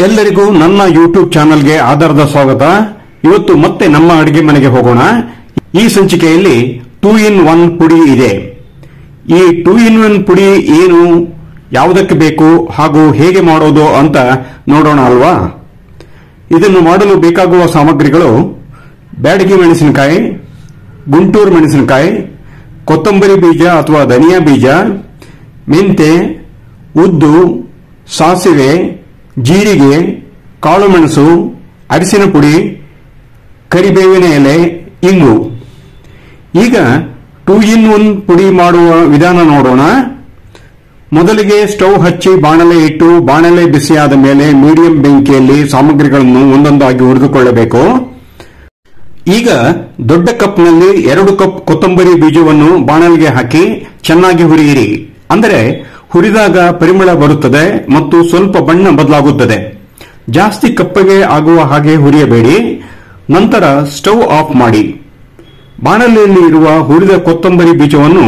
ಎಲ್ಲರಿಗೂ ನನ್ನ ಯೂಟ್ಯೂಬ್ ಚಾನೆಲ್ಗೆ ಆಧಾರದ ಸ್ವಾಗತ. ಇವತ್ತು ಮತ್ತೆ ನಮ್ಮ ಅಡಿಗೆ ಮನೆಗೆ ಹೋಗೋಣ. ಈ ಸಂಚಿಕೆಯಲ್ಲಿ 2 in 1 ಪುಡಿ ಇದೆ. ಈ 2 in 1 ಪುಡಿ ಏನು, ಯಾವುದಕ್ಕೆ ಬೇಕು ಹಾಗೂ ಹೇಗೆ ಮಾಡೋದು ಅಂತ ನೋಡೋಣ ಅಲ್ವಾ. ಇದನ್ನು ಮಾಡಲು ಬೇಕಾಗುವ ಸಾಮಗ್ರಿಗಳು: ಬ್ಯಾಡಗಿ ಮೆಣಸಿನಕಾಯಿ, ಗುಂಟೂರು ಮೆಣಸಿನಕಾಯಿ, ಕೊತ್ತಂಬರಿ ಬೀಜ ಅಥವಾ ಧನಿಯಾ ಬೀಜ, ಮೆಂತೆ, ಉದ್ದು, ಸಾಸಿವೆ, ಜೀರಿಗೆ, ಕಾಳುಮೆಣಸು, ಅರಿಶಿನ ಪುಡಿ, ಕರಿಬೇವಿನ ಎಲೆ, ಇಂಗು. ಈಗ 2 in 1 ಪುಡಿ ಮಾಡುವ ವಿಧಾನ ನೋಡೋಣ. ಮೊದಲಿಗೆ ಸ್ಟವ್ ಹಚ್ಚಿ ಬಾಣಲೆ ಇಟ್ಟು ಬಾಣಲೆ ಬಿಸಿಯಾದ ಮೇಲೆ ಮೀಡಿಯಂ ಬೆಂಕಿಯಲ್ಲಿ ಸಾಮಗ್ರಿಗಳನ್ನು ಒಂದೊಂದಾಗಿ ಹುರಿದುಕೊಳ್ಳಬೇಕು. ಈಗ ದೊಡ್ಡ ಕಪ್ನಲ್ಲಿ 2 ಕಪ್ ಕೊತ್ತಂಬರಿ ಬೀಜವನ್ನು ಬಾಣಲೆಗೆ ಹಾಕಿ ಚೆನ್ನಾಗಿ ಹುರಿಯಿರಿ. ಅಂದರೆ ಹುರಿದಾಗ ಪರಿಮಳ ಬರುತ್ತದೆ ಮತ್ತು ಸ್ವಲ್ಪ ಬಣ್ಣ ಬದಲಾಗುತ್ತದೆ. ಜಾಸ್ತಿ ಕಪ್ಪಗೆ ಆಗುವ ಹಾಗೆ ಹುರಿಯಬೇಡಿ. ನಂತರ ಸ್ಟವ್ ಆಫ್ ಮಾಡಿ. ಬಾಣಲೆಯಲ್ಲಿ ಇರುವ ಹುರಿದ ಕೊತ್ತಂಬರಿ ಬೀಜವನ್ನು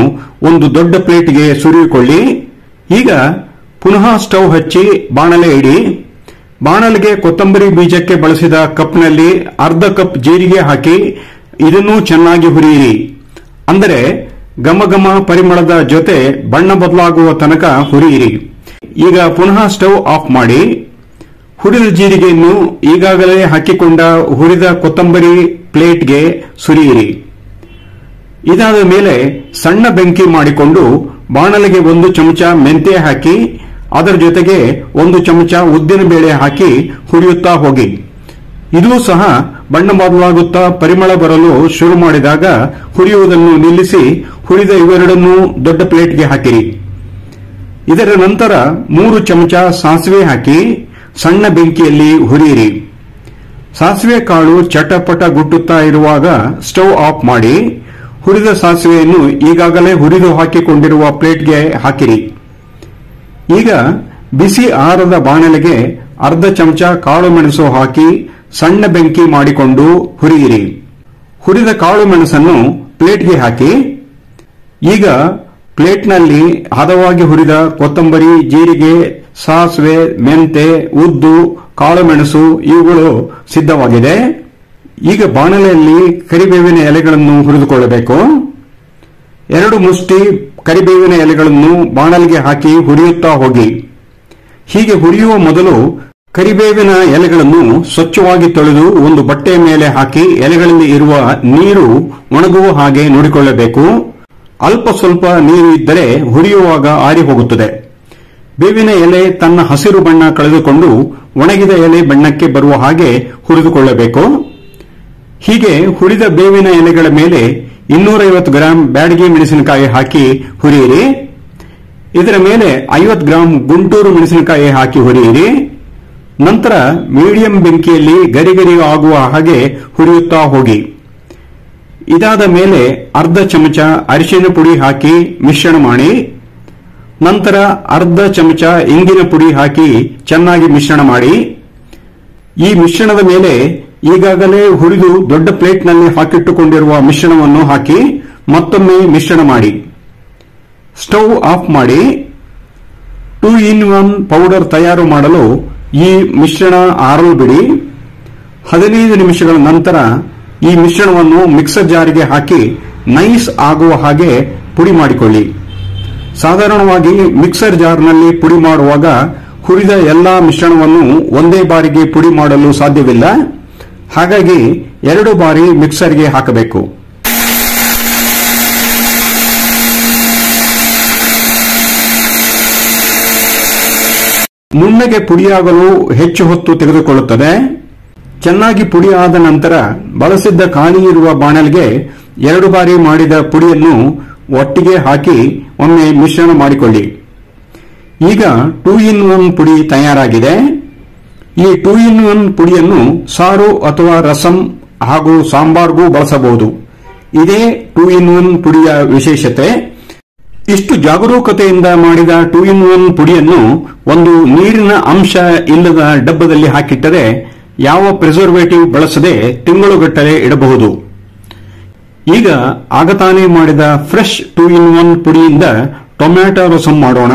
ಒಂದು ದೊಡ್ಡ ಪ್ಲೇಟ್ಗೆ ಸುರಿಯಿಕೊಳ್ಳಿ. ಈಗ ಪುನಃ ಸ್ಟವ್ ಹಚ್ಚಿ ಬಾಣಲೆ ಇಡಿ. ಬಾಣಲೆಗೆ ಕೊತ್ತಂಬರಿ ಬೀಜಕ್ಕೆ ಬಳಸಿದ ಕಪ್ನಲ್ಲಿ ಅರ್ಧ ಕಪ್ ಜೀರಿಗೆ ಹಾಕಿ ಇದನ್ನು ಚೆನ್ನಾಗಿ ಹುರಿಯಿರಿ. ಅಂದರೆ ಘಮ ಪರಿಮಳದ ಜೊತೆ ಬಣ್ಣ ಬದಲಾಗುವ ತನಕ ಹುರಿಯಿರಿ. ಈಗ ಪುನಃ ಸ್ಟವ್ ಆಫ್ ಮಾಡಿ. ಹುರಿದ ಜೀರಿಗೆಯನ್ನು ಈಗಾಗಲೇ ಹಾಕಿಕೊಂಡ ಹುರಿದ ಕೊತ್ತಂಬರಿ ಪ್ಲೇಟ್ಗೆ ಸುರಿಯಿರಿ. ಇದಾದ ಮೇಲೆ ಸಣ್ಣ ಬೆಂಕಿ ಮಾಡಿಕೊಂಡು ಬಾಣಲೆಗೆ 1 ಚಮಚ ಮೆಂತೆ ಹಾಕಿ ಅದರ ಜೊತೆಗೆ 1 ಚಮಚ ಉದ್ದಿನ ಬೇಳೆ ಹಾಕಿ ಹುರಿಯುತ್ತಾ ಹೋಗಿ. ಇದೂ ಸಹ ಬಣ್ಣ ಬದಲಾಗುತ್ತಾ ಪರಿಮಳ ಬರಲು ಶುರು ಮಾಡಿದಾಗ ಹುರಿಯುವುದನ್ನು ನಿಲ್ಲಿಸಿ ಹುರಿದ ಇವೆರಡನ್ನೂ ದೊಡ್ಡ ಪ್ಲೇಟ್ಗೆ ಹಾಕಿರಿ. ಇದರ ನಂತರ 3 ಚಮಚ ಸಾಸಿವೆ ಹಾಕಿ ಸಣ್ಣ ಬೆಂಕಿಯಲ್ಲಿ ಹುರಿಯಿರಿ. ಸಾಸಿವೆ ಕಾಳು ಚಟಪಟ ಗುಟ್ಟುತ್ತಾ ಇರುವಾಗ ಸ್ಟವ್ ಆಫ್ ಮಾಡಿ ಹುರಿದ ಸಾಸಿವೆಯನ್ನು ಈಗಾಗಲೇ ಹುರಿದು ಹಾಕಿಕೊಂಡಿರುವ ಪ್ಲೇಟ್ಗೆ ಹಾಕಿರಿ. ಈಗ ಬಿಸಿ ಆರದ ಬಾಣಲೆಗೆ ಅರ್ಧ ಚಮಚ ಕಾಳು ಮೆಣಸು ಹಾಕಿ ಸಣ್ಣ ಬೆಂಕಿ ಮಾಡಿಕೊಂಡು ಹುರಿಯಿರಿ. ಹುರಿದ ಕಾಳು ಮೆಣಸನ್ನು ಪ್ಲೇಟ್ಗೆ ಹಾಕಿ. ಈಗ ಪ್ಲೇಟ್ನಲ್ಲಿ ಹದವಾಗಿ ಹುರಿದ ಕೊತ್ತಂಬರಿ, ಜೀರಿಗೆ, ಸಾಸಿವೆ, ಮೆಂತೆ, ಉದ್ದು, ಕಾಳುಮೆಣಸು ಇವುಗಳು ಸಿದ್ಧವಾಗಿದೆ. ಈಗ ಬಾಣಲೆಯಲ್ಲಿ ಕರಿಬೇವಿನ ಎಲೆಗಳನ್ನು ಹುರಿದುಕೊಳ್ಳಬೇಕು. 2 ಮುಷ್ಟಿ ಕರಿಬೇವಿನ ಎಲೆಗಳನ್ನು ಬಾಣಲೆಗೆ ಹಾಕಿ ಹುರಿಯುತ್ತಾ ಹೋಗಿ. ಹೀಗೆ ಹುರಿಯುವ ಮೊದಲು ಕರಿಬೇವಿನ ಎಲೆಗಳನ್ನು ಸ್ವಚ್ಛವಾಗಿ ತೊಳೆದು ಒಂದು ಬಟ್ಟೆಯ ಮೇಲೆ ಹಾಕಿ ಎಲೆಗಳಲ್ಲಿ ಇರುವ ನೀರು ಒಣಗುವ ಹಾಗೆ ನೋಡಿಕೊಳ್ಳಬೇಕು. ಅಲ್ಪ ಸ್ವಲ್ಪ ನೀರು ಇದ್ದರೆ ಹುರಿಯುವಾಗ ಆರಿ ಹೋಗುತ್ತದೆ. ಬೇವಿನ ಎಲೆ ತನ್ನ ಹಸಿರು ಬಣ್ಣ ಕಳೆದುಕೊಂಡು ಒಣಗಿದ ಎಲೆ ಬಣ್ಣಕ್ಕೆ ಬರುವ ಹಾಗೆ ಹುರಿದುಕೊಳ್ಳಬೇಕು. ಹೀಗೆ ಹುರಿದ ಬೇವಿನ ಎಲೆಗಳ ಮೇಲೆ 250 ಗ್ರಾಂ ಬ್ಯಾಡಗಿ ಮೆಣಸಿನಕಾಯಿ ಹಾಕಿ ಹುರಿಯಿರಿ. ಇದರ ಮೇಲೆ 50 ಗ್ರಾಂ ಗುಂಟೂರು ಮೆಣಸಿನಕಾಯಿ ಹಾಕಿ ಹುರಿಯಿರಿ. ನಂತರ ಮೀಡಿಯಂ ಬೆಂಕಿಯಲ್ಲಿ ಗರಿ ಆಗುವ ಹಾಗೆ ಹುರಿಯುತ್ತಾ ಹೋಗಿ. ಇದಾದ ಮೇಲೆ ಅರ್ಧ ಚಮಚ ಅರಿಶಿನ ಪುಡಿ ಹಾಕಿ ಮಿಶ್ರಣ ಮಾಡಿ. ನಂತರ ಅರ್ಧ ಚಮಚ ಇಂಗಿನ ಪುಡಿ ಹಾಕಿ ಚೆನ್ನಾಗಿ ಮಿಶ್ರಣ ಮಾಡಿ. ಈ ಮಿಶ್ರಣದ ಮೇಲೆ ಈಗಾಗಲೇ ಹುರಿದು ದೊಡ್ಡ ಪ್ಲೇಟ್ನಲ್ಲಿ ಹಾಕಿಟ್ಟುಕೊಂಡಿರುವ ಮಿಶ್ರಣವನ್ನು ಹಾಕಿ ಮತ್ತೊಮ್ಮೆ ಮಿಶ್ರಣ ಮಾಡಿ. ಸ್ಟವ್ ಆಫ್ ಮಾಡಿ. 2 in 1 ಪೌಡರ್ ತಯಾರು ಮಾಡಲು ಈ ಮಿಶ್ರಣ ಆರಲು ಬಿಡಿ. 15 ನಿಮಿಷಗಳ ನಂತರ ಈ ಮಿಶ್ರಣವನ್ನು ಮಿಕ್ಸರ್ ಜಾರಿಗೆ ಹಾಕಿ ನೈಸ್ ಆಗುವ ಹಾಗೆ ಪುಡಿ ಮಾಡಿಕೊಳ್ಳಿ. ಸಾಧಾರಣವಾಗಿ ಮಿಕ್ಸರ್ ಜಾರ್ನಲ್ಲಿ ಪುಡಿ ಮಾಡುವಾಗ ಹುರಿದ ಎಲ್ಲಾ ಮಿಶ್ರಣವನ್ನು ಒಂದೇ ಬಾರಿಗೆ ಪುಡಿ ಮಾಡಲು ಸಾಧ್ಯವಿಲ್ಲ. ಹಾಗಾಗಿ 2 ಬಾರಿ ಮಿಕ್ಸರ್ಗೆ ಹಾಕಬೇಕು. ನುಣ್ಣಗೆ ಪುಡಿಯಾಗಲು ಹೆಚ್ಚು ಹೊತ್ತು ತೆಗೆದುಕೊಳ್ಳುತ್ತದೆ. ಚೆನ್ನಾಗಿ ಪುಡಿಯಾದ ನಂತರ ಬಳಸಿದ್ದ ಖಾಲಿ ಇರುವ ಬಾಣಲೆಗೆ 2 ಬಾರಿ ಮಾಡಿದ ಪುಡಿಯನ್ನು ಒಟ್ಟಿಗೆ ಹಾಕಿ ಒಮ್ಮೆ ಮಿಶ್ರಣ ಮಾಡಿಕೊಳ್ಳಿ. ಈಗ 2 in 1 ಪುಡಿ ತಯಾರಾಗಿದೆ. ಈ 2 in 1 ಪುಡಿಯನ್ನು ಸಾರು ಅಥವಾ ರಸಂ ಹಾಗೂ ಸಾಂಬಾರ್ಗೂ ಬಳಸಬಹುದು. ಇದೇ 2 in 1 ಪುಡಿಯ ವಿಶೇಷತೆ. ಇಷ್ಟು ಜಾಗರೂಕತೆಯಿಂದ ಮಾಡಿದ 2 in 1 ಪುಡಿಯನ್ನು ಒಂದು ನೀರಿನ ಅಂಶ ಇಲ್ಲದ ಡಬ್ಬದಲ್ಲಿ ಹಾಕಿಟ್ಟರೆ ಯಾವ ಪ್ರಿಸರ್ವೇಟಿವ್ ಬಳಸದೆ ತಿಂಗಳುಗಟ್ಟಲೆ ಇಡಬಹುದು. ಈಗ ಆಗತಾನೆ ಮಾಡಿದ ಫ್ರೆಶ್ 2 in 1 ಪುಡಿಯಿಂದ ಟೊಮ್ಯಾಟೊ ರಸಂ ಮಾಡೋಣ.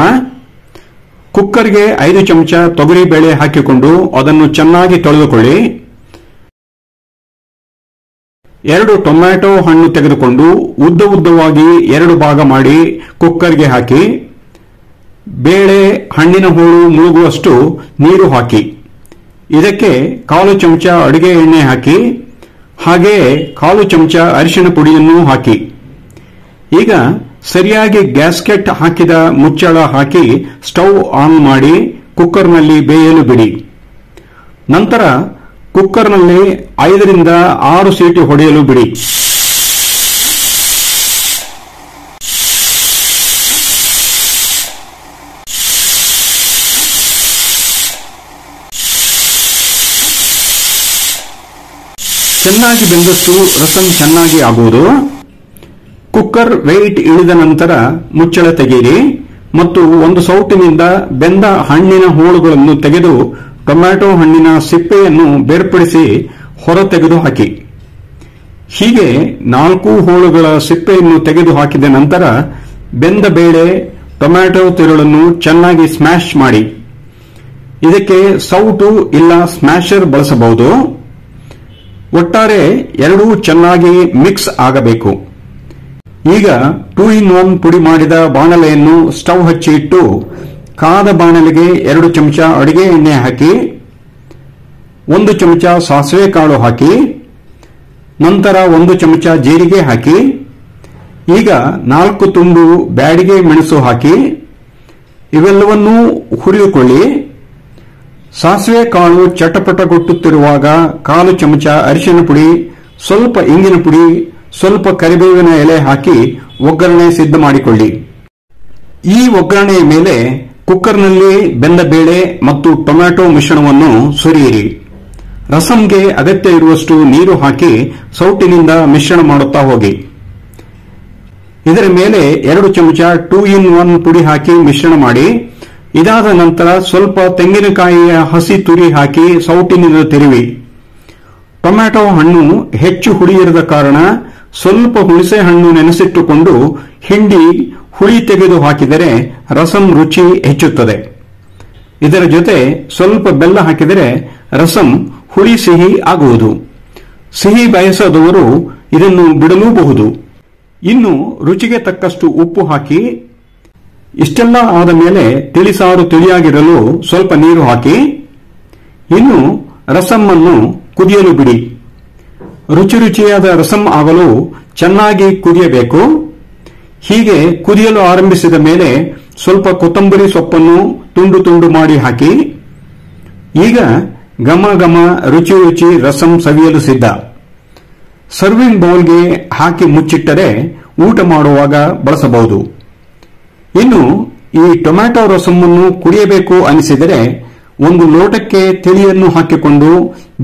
ಕುಕ್ಕರ್ಗೆ 5 ಚಮಚ ತೊಗರಿ ಬೇಳೆ ಹಾಕಿಕೊಂಡು ಅದನ್ನು ಚೆನ್ನಾಗಿ ತೊಳೆದುಕೊಳ್ಳಿ. 2 ಟೊಮ್ಯಾಟೊ ಹಣ್ಣು ತೆಗೆದುಕೊಂಡು ಉದ್ದವಾಗಿ 2 ಭಾಗ ಮಾಡಿ ಕುಕ್ಕರ್ಗೆ ಹಾಕಿ ಬೇಳೆ ಹಣ್ಣಿನ ಹೋಳು ಮುಳುಗುವಷ್ಟು ನೀರು ಹಾಕಿ ಇದಕ್ಕೆ 1/4 ಚಮಚ ಅಡಿಗೆ ಎಣ್ಣೆ ಹಾಕಿ ಹಾಗೆಯೇ 1/4 ಚಮಚ ಅರಿಶಿಣ ಪುಡಿಯನ್ನು ಹಾಕಿ. ಈಗ ಸರಿಯಾಗಿ ಗ್ಯಾಸ್ಕೆಟ್ ಹಾಕಿದ ಮುಚ್ಚಳ ಹಾಕಿ ಸ್ಟವ್ ಆನ್ ಮಾಡಿ ಕುಕ್ಕರ್ನಲ್ಲಿ ಬೇಯಲು ಬಿಡಿ. ನಂತರ ಕುಕ್ಕರ್ನಲ್ಲಿ 5 ರಿಂದ 6 ಸೀಟಿ ಹೊಡೆಯಲು ಬಿಡಿ. ಚೆನ್ನಾಗಿ ಬೆಂದಷ್ಟು ರಸಂ ಚೆನ್ನಾಗಿ ಆಗುವುದು. ಕುಕ್ಕರ್ ವೆಯ್ಟ್ ಇಳಿದ ನಂತರ ಮುಚ್ಚಳ ತೆಗೆಯಿರಿ ಮತ್ತು ಒಂದು ಸೌಟಿನಿಂದ ಬೆಂದ ಹಣ್ಣಿನ ಹೋಳುಗಳನ್ನು ತೆಗೆದು ಟೊಮ್ಯಾಟೊ ಹಣ್ಣಿನ ಸಿಪ್ಪೆಯನ್ನು ಬೇರ್ಪಡಿಸಿ ಹೊರ ತೆಗೆದು ಹಾಕಿ. ಹೀಗೆ 4 ಹೋಳುಗಳ ಸಿಪ್ಪೆಯನ್ನು ತೆಗೆದು ಹಾಕಿದ ನಂತರ ಬೆಂದ ಬೇಳೆ ಟೊಮ್ಯಾಟೊ ತಿರುಳನ್ನು ಚೆನ್ನಾಗಿ ಸ್ಮ್ಯಾಶ್ ಮಾಡಿ. ಇದಕ್ಕೆ ಸೌಟು ಇಲ್ಲ ಸ್ಮ್ಯಾಶರ್ ಬಳಸಬಹುದು. ಒಟ್ಟಾರೆ ಎರಡೂ ಚೆನ್ನಾಗಿ ಮಿಕ್ಸ್ ಆಗಬೇಕು. ಈಗ 2-in-1 ಪುಡಿ ಮಾಡಿದ ಬಾಣಲೆಯನ್ನು ಸ್ಟವ್ ಹಚ್ಚಿ ಇಟ್ಟು ಕಾದ ಬಾಣಲೆಗೆ 2 ಚಮಚ ಅಡಿಗೆ ಎಣ್ಣೆ ಹಾಕಿ 1 ಚಮಚ ಸಾಸಿವೆ ಕಾಳು ಹಾಕಿ ನಂತರ 1 ಚಮಚ ಜೀರಿಗೆ ಹಾಕಿ ಈಗ 4 ತುಂಡು ಬ್ಯಾಡಿಗೆ ಮೆಣಸು ಹಾಕಿ ಇವೆಲ್ಲವನ್ನೂ ಹುರಿದುಕೊಳ್ಳಿ. ಸಾಸಿವೆ ಕಾಳು ಚಟಪಟಗೊಟ್ಟುತ್ತಿರುವಾಗ 1/4 ಚಮಚ ಅರಿಶಿಣ ಪುಡಿ, ಸ್ವಲ್ಪ ಇಂಗಿನ ಪುಡಿ, ಸ್ವಲ್ಪ ಕರಿಬೇವಿನ ಎಲೆ ಹಾಕಿ ಒಗ್ಗರಣೆ ಸಿದ್ಧ ಮಾಡಿಕೊಳ್ಳಿ. ಈ ಒಗ್ಗರಣೆಯ ಮೇಲೆ ಕುಕ್ಕರ್ನಲ್ಲಿ ಬೆಂದ ಬೇಳೆ ಮತ್ತು ಟೊಮ್ಯಾಟೊ ಮಿಶ್ರಣವನ್ನು ಸುರಿಯಿರಿ. ರಸಂಗೆ ಅಗತ್ಯ ಇರುವಷ್ಟು ನೀರು ಹಾಕಿ ಸೌಟಿನಿಂದ ಮಿಶ್ರಣ ಮಾಡುತ್ತಾ ಹೋಗಿ. ಇದರ ಮೇಲೆ 2 ಚಮಚ 2-in-1 ಪುಡಿ ಹಾಕಿ ಮಿಶ್ರಣ ಮಾಡಿ. ಇದಾದ ನಂತರ ಸ್ವಲ್ಪ ತೆಂಗಿನಕಾಯಿಯ ಹಸಿ ತುರಿ ಹಾಕಿ ಸೌಟಿನಿಂದ ತಿರುವಿ. ಟೊಮ್ಯಾಟೊ ಹಣ್ಣು ಹೆಚ್ಚು ಹುಳಿಯಿರದ ಕಾರಣ ಸ್ವಲ್ಪ ಹುಣಸೆ ಹಣ್ಣು ನೆನೆಸಿಟ್ಟುಕೊಂಡು ಹಿಂಡಿ ಹುಳಿ ತೆಗೆದು ಹಾಕಿದರೆ ರಸಂ ರುಚಿ ಹೆಚ್ಚುತ್ತದೆ. ಇದರ ಜೊತೆ ಸ್ವಲ್ಪ ಬೆಲ್ಲ ಹಾಕಿದರೆ ರಸಂ ಹುಳಿ ಸಿಹಿ ಆಗುವುದು. ಸಿಹಿ ಬಯಸದವರು ಇದನ್ನು ಬಿಡಲೂಬಹುದು. ಇನ್ನು ರುಚಿಗೆ ತಕ್ಕಷ್ಟು ಉಪ್ಪು ಹಾಕಿ. ಇಷ್ಟೆಲ್ಲ ಆದ ಮೇಲೆ ತಿಳಿಸಾರು ತಿಳಿಯಾಗಿರಲು ಸ್ವಲ್ಪ ನೀರು ಹಾಕಿ. ಇನ್ನು ರಸಮ್ಮನ್ನು ಕುದಿಯಲು ಬಿಡಿ. ರುಚಿಯಾದ ರಸಂ ಆಗಲು ಚೆನ್ನಾಗಿ ಕುದಿಯಬೇಕು. ಹೀಗೆ ಕುದಿಯಲು ಆರಂಭಿಸಿದ ಮೇಲೆ ಸ್ವಲ್ಪ ಕೊತ್ತಂಬರಿ ಸೊಪ್ಪನ್ನು ತುಂಡು ತುಂಡು ಮಾಡಿ ಹಾಕಿ. ಈಗ ಘಮ ರುಚಿ ರಸಂ ಸವಿಯಲು ಸಿದ್ಧ. ಸರ್ವಿಂಗ್ ಬೌಲ್ಗೆ ಹಾಕಿ ಮುಚ್ಚಿಟ್ಟರೆ ಊಟ ಮಾಡುವಾಗ ಬಳಸಬಹುದು. ಇನ್ನು ಈ ಟೊಮ್ಯಾಟೊ ರಸಮ್ಮನ್ನು ಕುಡಿಯಬೇಕು ಅನಿಸಿದರೆ 1 ಲೋಟಕ್ಕೆ ತಿಳಿಯನ್ನು ಹಾಕಿಕೊಂಡು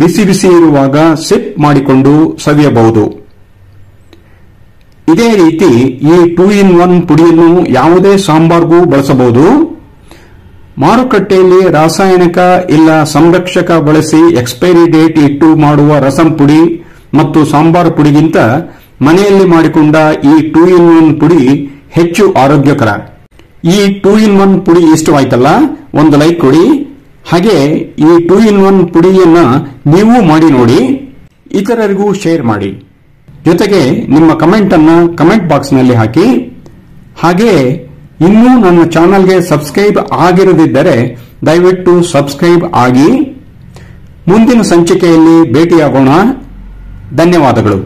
ಬಿಸಿ ಇರುವಾಗ ಸಿಪ್ ಮಾಡಿಕೊಂಡು ಸವಿಯಬಹುದು. ಇದೇ ರೀತಿ ಈ 2-in-1 ಪುಡಿಯನ್ನು ಯಾವುದೇ ಸಾಂಬಾರ್ಗೂ ಬಳಸಬಹುದು. ಮಾರುಕಟ್ಟೆಯಲ್ಲಿ ರಾಸಾಯನಿಕ ಇಲ್ಲ ಸಂರಕ್ಷಕ ಬಳಸಿ ಎಕ್ಸ್ಪೈರಿ ಡೇಟ್ ಇಟ್ಟು ಮಾಡುವ ರಸಂ ಪುಡಿ ಮತ್ತು ಸಾಂಬಾರ್ ಪುಡಿಗಿಂತ ಮನೆಯಲ್ಲಿ ಮಾಡಿಕೊಂಡ ಈ 2-in-1 ಪುಡಿ ಹೆಚ್ಚು ಆರೋಗ್ಯಕರ. ಈ 2-in-1 ಪುಡಿ ಇಷ್ಟವಾಯ್ತಲ್ಲ, ಒಂದು ಲೈಕ್ ಕೊಡಿ. ಹಾಗೆ ಈ 2-in-1 ಪುಡಿಯನ್ನ ನೀವು ಮಾಡಿ ನೋಡಿ, ಇತರರಿಗೂ ಶೇರ್ ಮಾಡಿ. ಜೊತೆಗೆ ನಿಮ್ಮ ಕಮೆಂಟ್ ಅನ್ನ ಕಮೆಂಟ್ ಬಾಕ್ಸ್ ನಲ್ಲಿ ಹಾಕಿ. ಹಾಗೆ ಇನ್ನೂ ನನ್ನ ಚಾನೆಲ್ಗೆ ಸಬ್ಸ್ಕ್ರೈಬ್ ಆಗಿರದಿದ್ದರೆ ದಯವಿಟ್ಟು ಸಬ್ಸ್ಕ್ರೈಬ್ ಆಗಿ. ಮುಂದಿನ ಸಂಚಿಕೆಯಲ್ಲಿ ಭೇಟಿಯಾಗೋಣ. ಧನ್ಯವಾದಗಳು.